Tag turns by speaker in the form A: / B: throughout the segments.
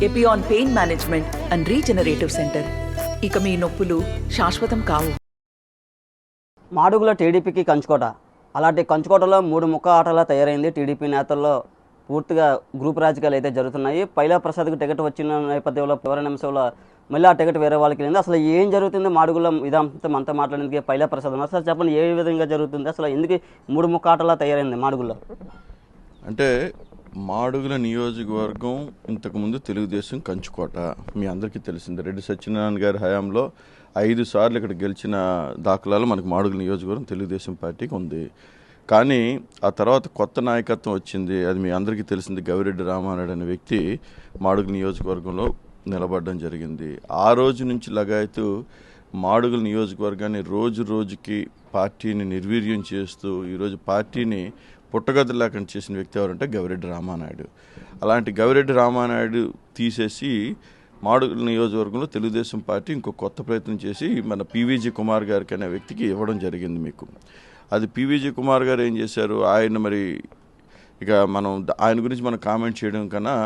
A: Epione pain management and regenerative centre. ఇక మీ నొప్పులు శాశ్వతం కావు.
B: మాడుగుల టీడీపీకి కంచుకోట. అలాంటి కంచుకోటలో మూడు ముక్క ఆటలా తయారైంది. టీడీపీ నేతల్లో పూర్తిగా గ్రూప్ రాజకీయాలు అయితే జరుగుతున్నాయి. పైలా ప్రసాద్కి టికెట్ వచ్చిన నేపథ్యంలో చివరి నిమిషంలో మళ్ళీ ఆ టికెట్ వేరే వాళ్ళకి వెళ్ళింది. అసలు ఏం జరుగుతుంది మాడుగుల ఇదంతా మనతో మాట్లాడేందుకు పైలా ప్రసాద్ ఉన్నారు. అసలు చెప్పండి, ఏ విధంగా జరుగుతుంది, అసలు ఎందుకు మూడు ముక్క ఆటలా తయారైంది మాడుగుల్లో?
C: అంటే మాడుగుల నియోజకవర్గం ఇంతకుముందు తెలుగుదేశం కంచుకోట మీ అందరికీ తెలిసింది. రెడ్డి సత్యనారాయణ గారి హయాంలో 5 సార్లు ఇక్కడ గెలిచిన దాఖలాలు మనకు మాడుగుల నియోజకవర్గం తెలుగుదేశం పార్టీకి ఉంది. కానీ ఆ తర్వాత కొత్త నాయకత్వం వచ్చింది. అది మీ అందరికీ తెలిసింది. గవిరెడ్డి రామానాయుడు అనే వ్యక్తి మాడుగుల నియోజకవర్గంలో నిలబడడం జరిగింది. ఆ రోజు నుంచి లగాయతూ మాడుగుల నియోజకవర్గాన్ని రోజు రోజుకి పార్టీని నిర్వీర్యం చేస్తూ ఈరోజు పార్టీని పుట్టగతులు లేకుండా చేసిన వ్యక్తి ఎవరంటే గవిరెడ్డి రామానాయుడు. అలాంటి గవిరెడ్డి రామానాయుడు తీసేసి మాడుగుల నియోజకవర్గంలో తెలుగుదేశం పార్టీ ఇంకో కొత్త ప్రయత్నం చేసి మన పీవీజీ కుమార్ గారికి అనే వ్యక్తికి ఇవ్వడం జరిగింది. మీకు అది పీవీజీ కుమార్ గారు ఏం చేశారు, ఆయన మరి ఇక మనం ఆయన గురించి మనం కామెంట్ చేయడం కన్నా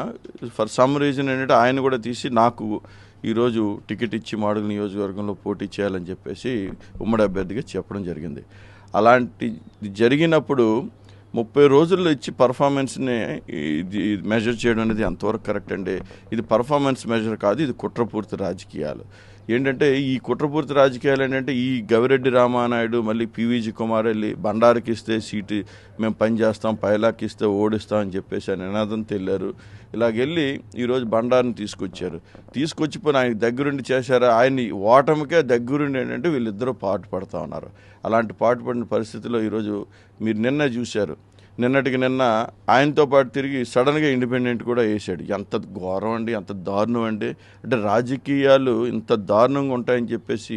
C: ఫర్ సమ్ రీజన్ ఏంటంటే ఆయన కూడా తీసి నాకు ఈరోజు టికెట్ ఇచ్చి మాడుగుల నియోజకవర్గంలో పోటీ చేయాలని చెప్పేసి ఉమ్మడి అభ్యర్థిగా చెప్పడం జరిగింది. అలాంటి జరిగినప్పుడు 30 రోజుల్లో ఇచ్చి పర్ఫార్మెన్స్ని ఇది మెజర్ చేయడం అనేది ఎంతవరకు కరెక్ట్ అండి? ఇది పర్ఫార్మెన్స్ మెజర్ కాదు, ఇది కుట్రపూర్తి రాజకీయాలు. ఏంటంటే ఈ కుట్రపూర్తి రాజకీయాలు ఏంటంటే ఈ గవిరెడ్డి రామానాయుడు మళ్ళీ పీవీజీ కుమార్ వెళ్ళి బండారుకి ఇస్తే సీటు మేము పనిచేస్తాం, పైలాకి ఇస్తే ఓడిస్తాం అని చెప్పేసి ఆయన నినాదం తెల్లారు. ఇలాగెళ్ళి ఈరోజు బండారుని తీసుకొచ్చిపోయి ఆయన దగ్గరుండి చేశారా? ఆయన్ని ఓటమికే దగ్గరుండి ఏంటంటే వీళ్ళిద్దరూ పాటు పడుతూ ఉన్నారు. అలాంటి పాటు పడిన పరిస్థితిలో ఈరోజు మీరు నిన్న చూశారు. నిన్నటికి నిన్న ఆయనతో పాటు తిరిగి సడన్గా ఇండిపెండెంట్ కూడా వేసాడు. ఎంత ఘోరం అండి, ఎంత దారుణం అండి. అంటే రాజకీయాలు ఇంత దారుణంగా ఉంటాయని చెప్పేసి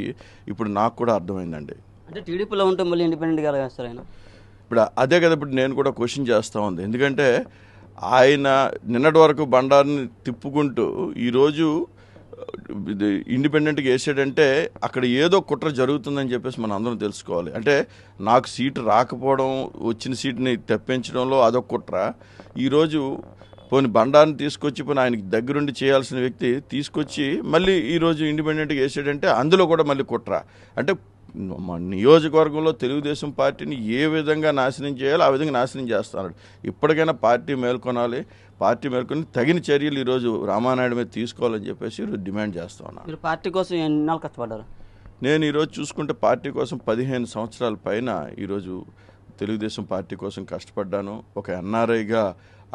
C: ఇప్పుడు నాకు కూడా అర్థమైందండి.
B: అంటే టీడీపీలో ఉంటే మళ్ళీ ఇండిపెండెంట్గా వేస్తారు ఆయన.
C: ఇప్పుడు అదే కదా ఇప్పుడు నేను కూడా క్వశ్చన్ చేస్తూ ఉంది. ఎందుకంటే ఆయన నిన్నటి వరకు బండారుని తిప్పుకుంటూ ఈరోజు ఇండిపెండెంట్గా వేసాడంటే అక్కడ ఏదో కుట్ర జరుగుతుందని చెప్పేసి మనం అందరం తెలుసుకోవాలి. అంటే నాకు సీటు రాకపోవడం, వచ్చిన సీటుని తెప్పించడంలో అదొక కుట్ర. ఈరోజు పోనీ బండారుని తీసుకొచ్చి పోనీ ఆయనకి దగ్గరుండి చేయాల్సిన వ్యక్తి తీసుకొచ్చి మళ్ళీ ఈరోజు ఇండిపెండెంట్గా వేసాడంటే అందులో కూడా మళ్ళీ కుట్ర. అంటే మా నియోజకవర్గంలో తెలుగుదేశం పార్టీని ఏ విధంగా నాశనం చేయాలో ఆ విధంగా నాశనం చేస్తున్నాడు. ఇప్పటికైనా పార్టీ మేల్కొనాలి. పార్టీ మేల్కొని తగిన చర్యలు ఈరోజు రామానాయుడు మీద తీసుకోవాలని చెప్పేసి ఈరోజు డిమాండ్ చేస్తా ఉన్నాను.
B: మీరు పార్టీ కోసం ఎన్నాళ్ళు కష్టపడ్డారు?
C: నేను ఈరోజు చూసుకుంటే పార్టీ కోసం 15 సంవత్సరాల పైన ఈరోజు తెలుగుదేశం పార్టీ కోసం కష్టపడ్డాను. ఒక ఎన్ఆర్ఐగా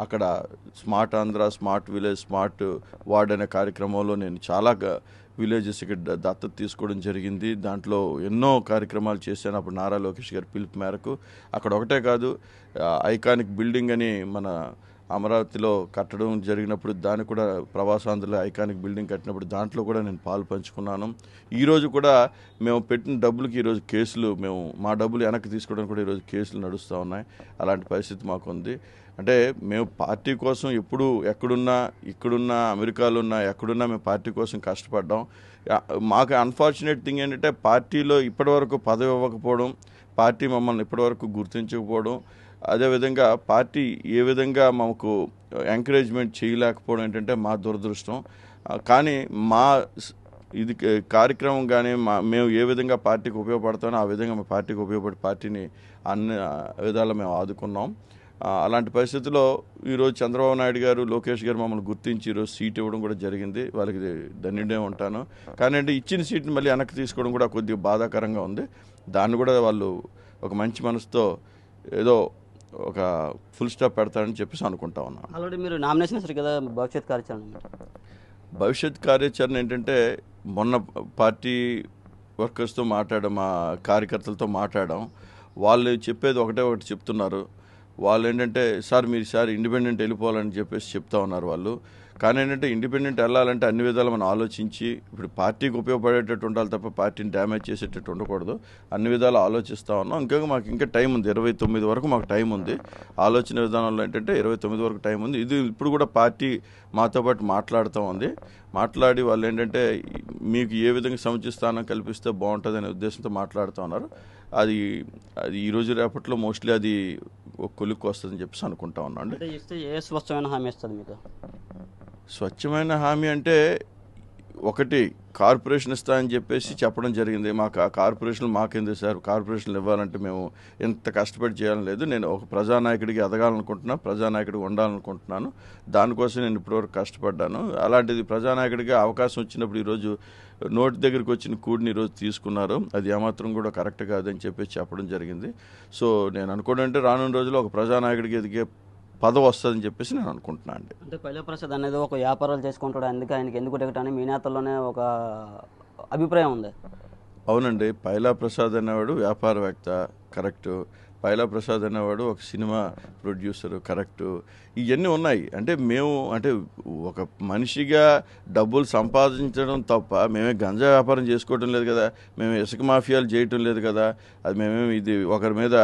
C: అక్కడ smart Andhra, smart village, smart ward అనే కార్యక్రమంలో నేను చాలా విలేజెస్ ఇక్కడ దత్తత తీసుకోవడం జరిగింది. దాంట్లో ఎన్నో కార్యక్రమాలు చేశాను. అప్పుడు నారా లోకేష్ గారి పిలుపు మేరకు అక్కడ ఒకటే కాదు, ఐకానిక్ బిల్డింగ్ అని మన అమరావతిలో కట్టడం జరిగినప్పుడు దాన్ని కూడా ప్రవాసాంధ్రలో ఐకానిక్ బిల్డింగ్ కట్టినప్పుడు దాంట్లో కూడా నేను పాలు పంచుకున్నాను. ఈరోజు కూడా మేము పెట్టిన డబ్బులకి ఈరోజు కేసులు, మా డబ్బులు వెనక్కి తీసుకోవడానికి కూడా ఈరోజు కేసులు నడుస్తూ ఉన్నాయి. అలాంటి పరిస్థితి మాకు ఉంది. అంటే మేము పార్టీ కోసం ఎప్పుడు ఎక్కడున్నా, ఇక్కడున్నా, అమెరికాలో ఉన్నా, ఎక్కడున్నా మేము పార్టీ కోసం కష్టపడ్డాం. మాకు అన్ఫార్చునేట్ థింగ్ ఏంటంటే పార్టీలో ఇప్పటివరకు పదవి ఇవ్వకపోవడం, పార్టీ మమ్మల్ని ఇప్పటివరకు గుర్తించకపోవడం, అదేవిధంగా పార్టీ ఏ విధంగా మాకు ఎంకరేజ్మెంట్ చేయలేకపోవడం ఏంటంటే మా దురదృష్టం. కానీ మా ఇది కార్యక్రమం కానీ మేము ఏ విధంగా పార్టీకి ఉపయోగపడతామో ఆ విధంగా మా పార్టీకి ఉపయోగపడి పార్టీని అన్ని విధాలు మేము ఆదుకున్నాం. అలాంటి పరిస్థితుల్లో ఈరోజు చంద్రబాబు నాయుడు గారు, లోకేష్ గారు మమ్మల్ని గుర్తించి ఈరోజు సీట్ ఇవ్వడం కూడా జరిగింది. వాళ్ళకి ధన్యుడే ఉంటాను. కానీ అంటే ఇచ్చిన సీట్ని మళ్ళీ వెనక్కి తీసుకోవడం కూడా కొద్దిగా బాధాకరంగా ఉంది. దాన్ని కూడా వాళ్ళు ఒక మంచి మనసుతో ఏదో ఒక ఫుల్ స్టాప్ పెడతారని చెప్పేసి అనుకుంటా ఉన్నాను.
B: ఆల్రెడీ మీరు నామినేషన్ వేసారు కదా,
C: భవిష్యత్ కార్యాచరణ ఏంటంటే మొన్న పార్టీ వర్కర్స్తో మా కార్యకర్తలతో మాట్లాడాం. వాళ్ళు చెప్పేది ఒకటి చెప్తున్నారు. వాళ్ళు ఏంటంటే సార్ మీరు సార్ ఇండిపెండెంట్ వెళ్ళిపోవాలని చెప్పేసి చెప్తా ఉన్నారు వాళ్ళు. కానీ ఏంటంటే ఇండిపెండెంట్ వెళ్ళాలంటే అన్ని విధాలు మనం ఆలోచించి ఇప్పుడు పార్టీకి ఉపయోగపడేటట్టు ఉండాలి తప్ప పార్టీని డ్యామేజ్ చేసేటట్టు ఉండకూడదు. అన్ని విధాలు ఆలోచిస్తూ ఉన్నాం. మాకు ఇంకా టైం ఉంది, 29 వరకు మాకు టైం ఉంది. ఆలోచన విధానంలో ఏంటంటే 29 వరకు టైం ఉంది. ఇది ఇప్పుడు కూడా పార్టీ మాతో పాటు మాట్లాడుతూ ఉంది. మాట్లాడి వాళ్ళు ఏంటంటే మీకు ఏ విధంగా సముచిత స్థానం కల్పిస్తే బాగుంటుంది అనే ఉద్దేశంతో మాట్లాడుతూ ఉన్నారు. అది అది ఈరోజు రేపట్లో మోస్ట్లీ అది ఒక కొలుక్కు వస్తుందని చెప్పేసి అనుకుంటా ఉన్నాను అండి.
B: అంటే ఇస్తే ఏ స్వచ్ఛమైన హామీ ఇస్తుంది మీకు?
C: స్వచ్ఛమైన హామీ అంటే ఒకటి కార్పొరేషన్ ఇస్తా అని చెప్పేసి చెప్పడం జరిగింది. మాకు ఆ కార్పొరేషన్లు మాకెందుకు సార్, కార్పొరేషన్లు ఇవ్వాలంటే మేము ఎంత కష్టపడి చేయాలని లేదు. నేను ఒక ప్రజానాయకుడికి ఎదగాలనుకుంటున్నాను, ప్రజానాయకుడికి ఉండాలనుకుంటున్నాను. దానికోసం నేను ఇప్పటివరకు కష్టపడ్డాను. అలాంటిది ప్రజానాయకుడిగా అవకాశం వచ్చినప్పుడు ఈరోజు నోటి దగ్గరికి వచ్చిన కూడిని ఈరోజు తీసుకున్నారు. అది ఏమాత్రం కూడా కరెక్ట్ కాదని చెప్పేసి చెప్పడం జరిగింది. సో నేను అనుకోవడం అంటే రానున్న రోజుల్లో ఒక ప్రజానాయకుడికి ఎదిగే పదవి వస్తుందని చెప్పేసి నేను అనుకుంటున్నాను అండి.
B: అంటే పైలా ప్రసాద్ అనేది ఒక వ్యాపారాలు చేసుకుంటాడు, అందుకే ఆయనకి ఎందుకు టికెట్ అని మీ నేతల్లోనే ఒక అభిప్రాయం ఉంది.
C: అవునండి, పైలా ప్రసాద్ అనేవాడు వ్యాపారవేత్త, కరెక్టు. పైలా ప్రసాద్ అనేవాడు ఒక సినిమా ప్రొడ్యూసరు, కరెక్టు. ఇవన్నీ ఉన్నాయి. అంటే మేము అంటే ఒక మనిషిగా డబ్బులు సంపాదించడం తప్ప మేమే గంజా వ్యాపారం చేసుకోవటం లేదు కదా, మేము ఇసుక మాఫియాలు చేయటం లేదు కదా, అది మేమేమి ఇది ఒకరి మీద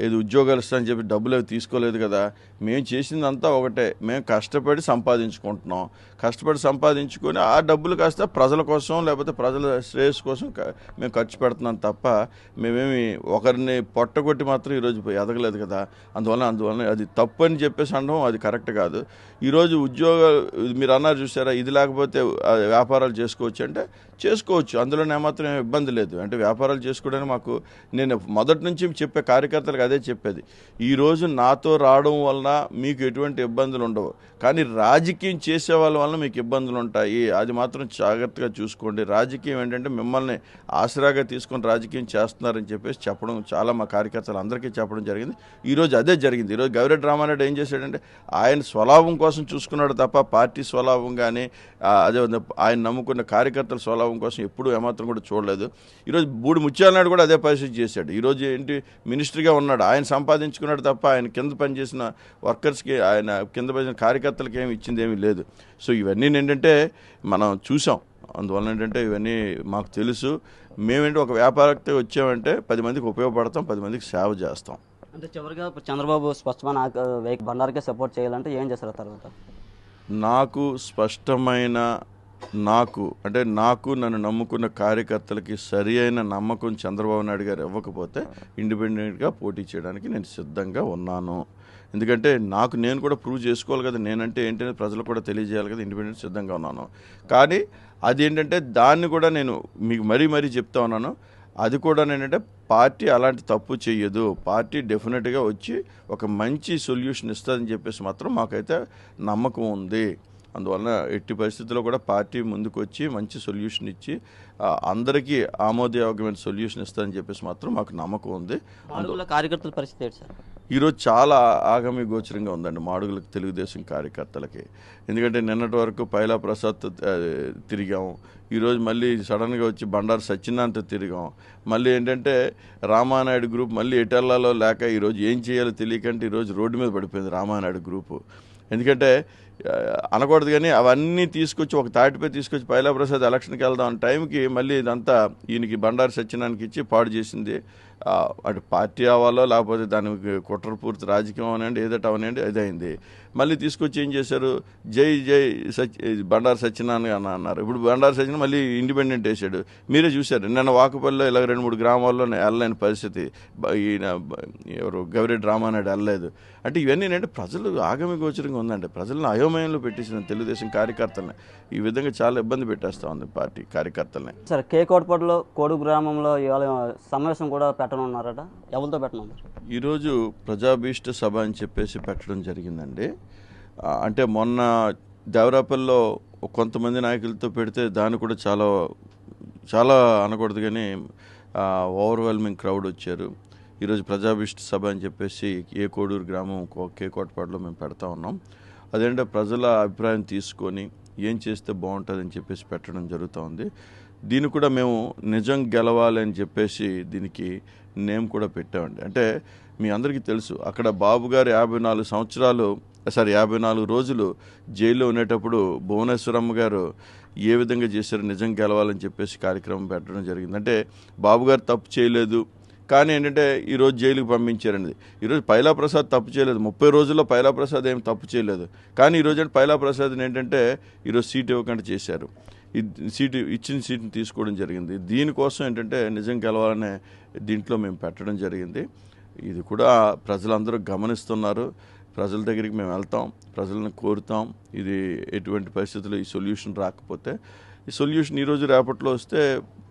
C: ఇది ఉద్యోగాలు ఇస్తామని చెప్పి డబ్బులు అవి తీసుకోలేదు కదా. మేము చేసిందంతా ఒకటే, మేము కష్టపడి సంపాదించుకుంటున్నాం. కష్టపడి సంపాదించుకొని ఆ డబ్బులు కాస్త ప్రజల కోసం లేకపోతే ప్రజల శ్రేయస్సు కోసం మేము ఖర్చు పెడుతున్నాం తప్ప మేమేమి ఒకరిని పొట్టగొట్టి మాత్రం ఈరోజు ఎదగలేదు కదా. అందువల్ల అది తప్పు అని చెప్పేసి అనడం అది కరెక్ట్ కాదు. ఈరోజు ఉద్యోగాలు మీరు అన్నారు చూసారా, ఇది లేకపోతే వ్యాపారాలు చేసుకోవచ్చు అంటే చేసుకోవచ్చు, అందులో ఏమాత్రం ఇబ్బంది లేదు. అంటే వ్యాపారాలు చేసుకోవడానికి మాకు నేను మొదటి నుంచి చెప్పే కార్యకర్తలకు అదే చెప్పేది, ఈరోజు నాతో రావడం వలన మీకు ఎటువంటి ఇబ్బందులు ఉండవు, కానీ రాజకీయం చేసే వాళ్ళ వలన మీకు ఇబ్బందులు ఉంటాయి. అది మాత్రం జాగ్రత్తగా చూసుకోండి. రాజకీయం ఏంటంటే మిమ్మల్ని ఆసరాగా తీసుకొని రాజకీయం చేస్తున్నారని చెప్పేసి చెప్పడం చాలా మా కార్యకర్తలు అందరికీ చెప్పడం జరిగింది. ఈరోజు అదే జరిగింది. ఈరోజు గవిరెడ్డి రామారెడ్డి ఏం చేశాడంటే ఆయన స్వలాభం కోసం చూసుకున్నాడు తప్ప పార్టీ స్వలాభం కానీ అదే ఆయన నమ్ముకున్న కార్యకర్తల స్వలాభం కోసం ఎప్పుడూ ఏమాత్రం కూడా చూడలేదు. ఈరోజు బూడి ముత్యాలనాయుడు కూడా అదే పరిస్థితి చేశాడు. ఈరోజు ఏంటి మినిస్టర్గా ఉన్నాడు, ఆయన సంపాదించుకున్నాడు తప్ప ఆయన కింద పనిచేసిన వర్కర్స్కి, ఆయన కింద పనిచేసిన కార్యకర్తలకి ఏమి ఇచ్చింది ఏమీ లేదు. సో ఇవన్నీ ఏంటంటే మనం చూసాం. అందువల్ల ఏంటంటే ఇవన్నీ మాకు తెలుసు. మేమేంటి ఒక వ్యాపారத்தை వచ్చామంటే 10 మందికి ఉపయోగపడతాం, 10 మందికి సేవ చేస్తాం.
B: అంటే చివరిగా చంద్రబాబు స్పష్టమైన బండారుకే సపోర్ట్ చేయాలంటే ఏం చేస్తారు తర్వాత?
C: నాకు స్పష్టమైన నాకు నన్ను నమ్ముకున్న కార్యకర్తలకి సరి అయిన నమ్మకం చంద్రబాబు నాయుడు గారు ఇవ్వకపోతే ఇండిపెండెంట్గా పోటీ చేయడానికి నేను సిద్ధంగా ఉన్నాను. ఎందుకంటే నేను కూడా ప్రూవ్ చేసుకోవాలి కదా, నేనంటే ఏంటనే ప్రజలకు కూడా తెలియజేయాలి కదా, ఇండిపెండెంట్ సిద్ధంగా ఉన్నాను. కానీ అది ఏంటంటే దాన్ని కూడా నేను మీకు మరీ చెప్తా ఉన్నాను, అది కూడా ఏంటంటే పార్టీ అలాంటి తప్పు చెయ్యదు. పార్టీ డెఫినెట్గా వచ్చి ఒక మంచి సొల్యూషన్ ఇస్తుందని చెప్పేసి మాత్రం మాకైతే నమ్మకం ఉంది. అందువలన ఎట్టి పరిస్థితుల్లో కూడా పార్టీ ముందుకు వచ్చి మంచి సొల్యూషన్ ఇచ్చి అందరికీ ఆమోదయోగ్యమైన సొల్యూషన్ ఇస్తుందని చెప్పేసి మాత్రం మాకు నమ్మకం ఉంది.
B: అందువల్ల కార్యకర్తల పరిస్థితి ఏంటి సార్?
C: ఈరోజు చాలా ఆగమి గోచరంగా ఉందండి మాడుగులకు, తెలుగుదేశం కార్యకర్తలకి. ఎందుకంటే నిన్నటి వరకు పైలా ప్రసాద్ తిరిగాం, ఈరోజు మళ్ళీ సడన్గా వచ్చి బండారు సత్యనారాయణతో తిరిగాం. మళ్ళీ ఏంటంటే రామానాయుడు గ్రూప్ మళ్ళీ ఎటెల్లాలో లేక ఈరోజు ఏం చేయాలో తెలియకంటే ఈరోజు రోడ్డు మీద పడిపోయింది రామానాయుడు గ్రూపు. ఎందుకంటే అనకూడదు కానీ అవన్నీ తీసుకొచ్చి ఒక తాటిపై తీసుకొచ్చి పైలా ప్రసాద్ ఎలక్షన్కి వెళ్దాం అన్న టైంకి మళ్ళీ ఇదంతా ఈయనకి బండారు సత్యనారాయణకి ఇచ్చి పాడు చేసింది. అటు పార్టీ అవ్వాలో లేకపోతే దానికి కుట్రపూర్తి రాజకీయం అవనండి ఏదట అవనండి అదైంది. మళ్ళీ తీసుకొచ్చి ఏం చేశారు, జై బండారు సత్యనారాయణ అన్నారు. ఇప్పుడు బండారు సత్యనారాయణ మళ్ళీ ఇండిపెండెంట్ వేసాడు. మీరే చూశారు నిన్న వాకుపల్లిలో ఇలా 2-3 గ్రామాల్లో వెళ్ళలేని పరిస్థితి, ఈయన ఎవరు గవిరెడ్డి రామానాయుడు వెళ్ళలేదు. అంటే ఇవన్నీ ఏంటంటే ప్రజలు ఆగమి గోచరంగా ఉందండి. ప్రజలను అయోమయంలో పెట్టేసిన తెలుగుదేశం కార్యకర్తలని ఈ విధంగా చాలా ఇబ్బంది పెట్టేస్తూ ఉంది పార్టీ కార్యకర్తలని.
B: సార్ కోటపాడులో కోడు గ్రామంలో ఇవాళ సమావేశం కూడా పెట్టనున్నారట, ఎవరితో పెట్టనున్నారు? ఈరోజు
C: ప్రజాభీష్ట సభ అని చెప్పేసి పెట్టడం జరిగిందండి. అంటే మొన్న దేవరాపల్లిలో కొంతమంది నాయకులతో పెడితే దాన్ని కూడా చాలా అనకూడదు కానీ ఓవర్వెల్మింగ్ క్రౌడ్ వచ్చారు. ఈరోజు ప్రజాభీష్ట సభ అని చెప్పేసి కోడూరు గ్రామం కోటపాడులో మేము పెడతా ఉన్నాం. అదేంటే ప్రజల అభిప్రాయం తీసుకొని ఏం చేస్తే బాగుంటుందని చెప్పేసి పెట్టడం జరుగుతూ ఉంది. దీన్ని కూడా మేము నిజం గెలవాలి అని చెప్పేసి దీనికి నేమ్ కూడా పెట్టామండి. అంటే మీ అందరికీ తెలుసు అక్కడ బాబు గారు 54 రోజులు జైల్లో ఉండేటప్పుడు భువనేశ్వరమ్మ గారు ఏ విధంగా చేశారు నిజం గెలవాలని చెప్పేసి కార్యక్రమం పెట్టడం జరిగింది. అంటే బాబు గారు తప్పు చేయలేదు కానీ ఏంటంటే ఈరోజు జైలుకి పంపించారండి. ఈరోజు పైలా ప్రసాద్ తప్పు చేయలేదు, 30 రోజుల్లో పైలా ప్రసాద్ ఏం తప్పు చేయలేదు. కానీ ఈరోజు పైలా ప్రసాద్ ఏంటంటే ఈరోజు సీట్ ఇవ్వకుండా చేశారు. సీటు ఇచ్చిన సీటుని తీసుకోవడం జరిగింది. దీనికోసం ఏంటంటే నిజం గెలవాలనే దీంట్లో మేము పెట్టడం జరిగింది. ఇది కూడా ప్రజలందరూ గమనిస్తున్నారు. ప్రజల దగ్గరికి మేము వెళ్తాం, ప్రజలను కోరుతాం. ఇది ఎటువంటి పరిస్థితుల్లో ఈ సొల్యూషన్ రాకపోతే, ఈ సొల్యూషన్ ఈరోజు రేపట్లో వస్తే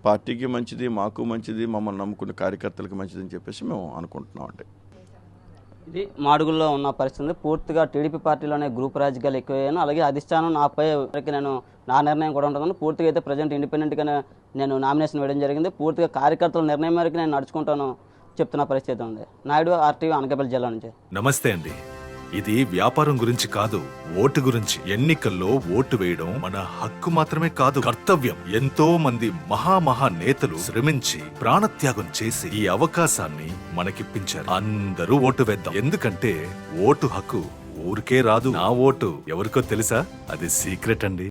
C: పార్టీకి మంచిది, మాకు మంచిది, మమ్మల్ని నమ్ముకున్న కార్యకర్తలకు మంచిది అని చెప్పేసి మేము అనుకుంటున్నాం అండి.
B: ఇది మాడుగుల్లో ఉన్న పరిస్థితి. పూర్తిగా టీడీపీ పార్టీలోనే గ్రూప్ రాజకీయాలు ఎక్కువయ్యాను. అలాగే అధిష్టానం నాపై వరకు నేను నా నిర్ణయం కూడా ఉంటుందని పూర్తిగా అయితే ప్రజెంట్ ఇండిపెండెంట్గానే నేను నామినేషన్ వేయడం జరిగింది. పూర్తిగా కార్యకర్తల నిర్ణయం మేరకు నేను నడుచుకుంటాను చెప్తున్న పరిస్థితి ఉంది. నాయుడు, RTV, అనకాపల్లి జిల్లా నుంచి.
D: నమస్తే అండి. ఇది వ్యాపారం గురించి కాదు, ఓటు గురించి. ఎన్నికల్లో ఓటు వేయడం మన హక్కు మాత్రమే కాదు, కర్తవ్యం. ఎంతో మంది మహా నేతలు శ్రమించి ప్రాణత్యాగం చేసి ఈ అవకాశాన్ని మనకిప్పించారు. అందరూ ఓటు వేద్దాం. ఎందుకంటే ఓటు హక్కు ఊరికే రాదు. నా ఓటు ఎవరికో తెలుసా? అది సీక్రెట్ అండి.